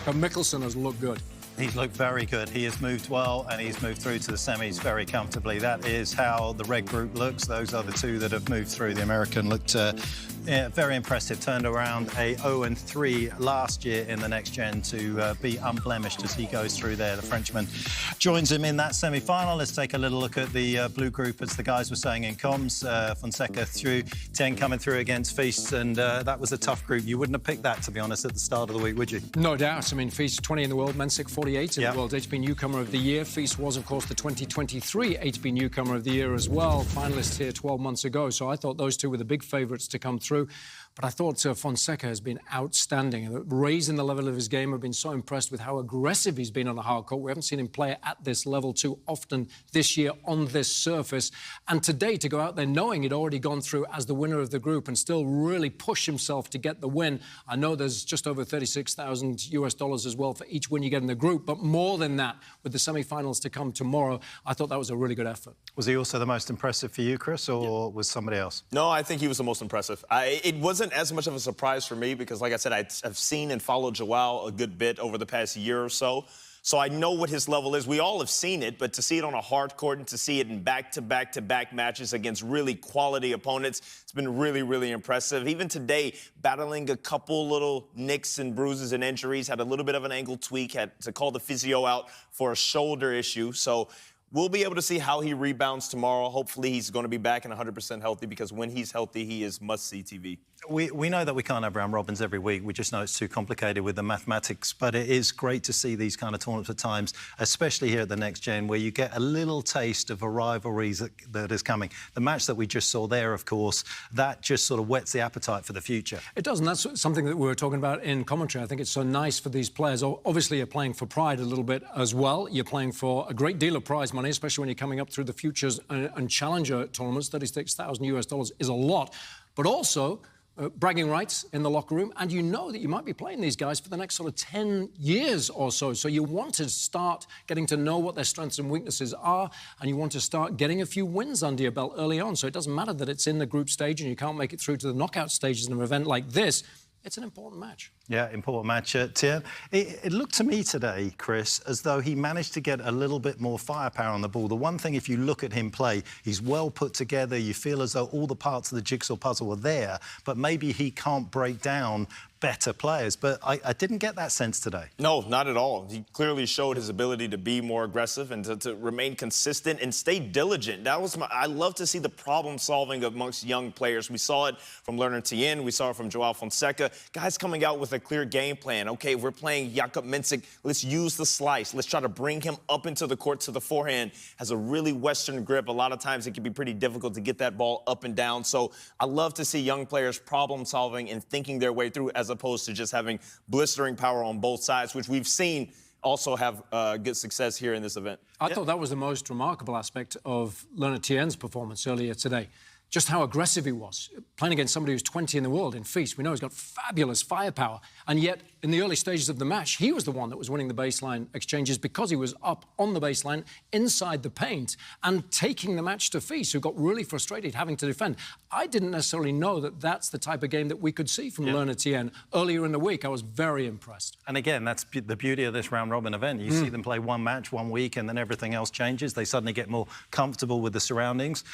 But Mickelson has looked good. He's looked very good. He has moved well, and he's moved through to the semis very comfortably. That is how the red group looks. Those are the two that have moved through. The American looked very impressive. Turned around a 0-3 last year in the Next Gen to be unblemished as he goes through there. The Frenchman joins him in that semi-final. Let's take a little look at the blue group, as the guys were saying in comms. Fonseca through, 10 coming through against Feast, and that was a tough group. You wouldn't have picked that, to be honest, at the start of the week, would you? No doubt. I mean, Feast 20 in the world, Mensik 48 in the world ATP Newcomer of the Year. Feast was, of course, the 2023 ATP Newcomer of the Year as well, finalist here 12 months ago. So I thought those two were the big favourites to come through. But I thought Fonseca has been outstanding. Raising the level of his game. I've been so impressed with how aggressive he's been on the hard court. We haven't seen him play at this level too often this year on this surface. And today, to go out there knowing he'd already gone through as the winner of the group and still really push himself to get the win. I know there's just over $36,000 as well for each win you get in the group, but more than that, with the semi-finals to come tomorrow, I thought that was a really good effort. Was he also the most impressive for you, Chris, or was somebody else? No, I think he was the most impressive. It wasn't as much of a surprise for me because, like I said, I've seen and followed Joao a good bit over the past year or so. So I know what his level is. We all have seen it, but to see it on a hard court and to see it in back-to-back matches against really quality opponents, it's been really, really impressive. Even today, battling a couple little nicks and bruises and injuries, had a little bit of an ankle tweak, had to call the physio out for a shoulder issue. So we'll be able to see how he rebounds tomorrow. Hopefully he's going to be back and 100% healthy, because when he's healthy, he is must-see TV. We know that we can't have round robins every week. We just know it's too complicated with the mathematics. But it is great to see these kind of tournaments at times, especially here at the Next Gen, where you get a little taste of a rivalry that is coming. The match that we just saw there, of course, that just sort of whets the appetite for the future. It does, and that's something that we were talking about in commentary. I think it's so nice for these players. Obviously, you're playing for pride a little bit as well. You're playing for a great deal of prize money, especially when you're coming up through the Futures and Challenger tournaments. $36,000 is a lot. But also bragging rights in the locker room, and you know that you might be playing these guys for the next sort of 10 years or so. So you want to start getting to know what their strengths and weaknesses are, and you want to start getting a few wins under your belt early on. So it doesn't matter that it's in the group stage and you can't make it through to the knockout stages in an event like this. It's an important match. Yeah, important match. Tien, it looked to me today, Chris, as though he managed to get a little bit more firepower on the ball. The one thing, if you look at him play, he's well put together. You feel as though all the parts of the jigsaw puzzle are there, but maybe he can't break down better players. But I didn't get that sense today. No, not at all. He clearly showed his ability to be more aggressive and to remain consistent and stay diligent. That was I love to see the problem solving amongst young players. We saw it from Leonard Tien. We saw it from Joao Fonseca. Guys coming out with a clear game plan. Okay, we're playing Jakub Mensik. Let's use the slice. Let's try to bring him up into the court to the forehand. Has a really Western grip. A lot of times it can be pretty difficult to get that ball up and down. So I love to see young players problem solving and thinking their way through, as opposed to just having blistering power on both sides, which we've seen also have good success here in this event. I thought that was the most remarkable aspect of Leonard Tien's performance earlier today. Just how aggressive he was, playing against somebody who's 20 in the world in Feast. We know he's got fabulous firepower, and yet in the early stages of the match, he was the one that was winning the baseline exchanges because he was up on the baseline, inside the paint, and taking the match to Feast, who got really frustrated having to defend. I didn't necessarily know that that's the type of game that we could see from Leonard Tien earlier in the week. I was very impressed. And again, that's the beauty of this round-robin event. You see them play one match, 1 week, and then everything else changes. They suddenly get more comfortable with the surroundings.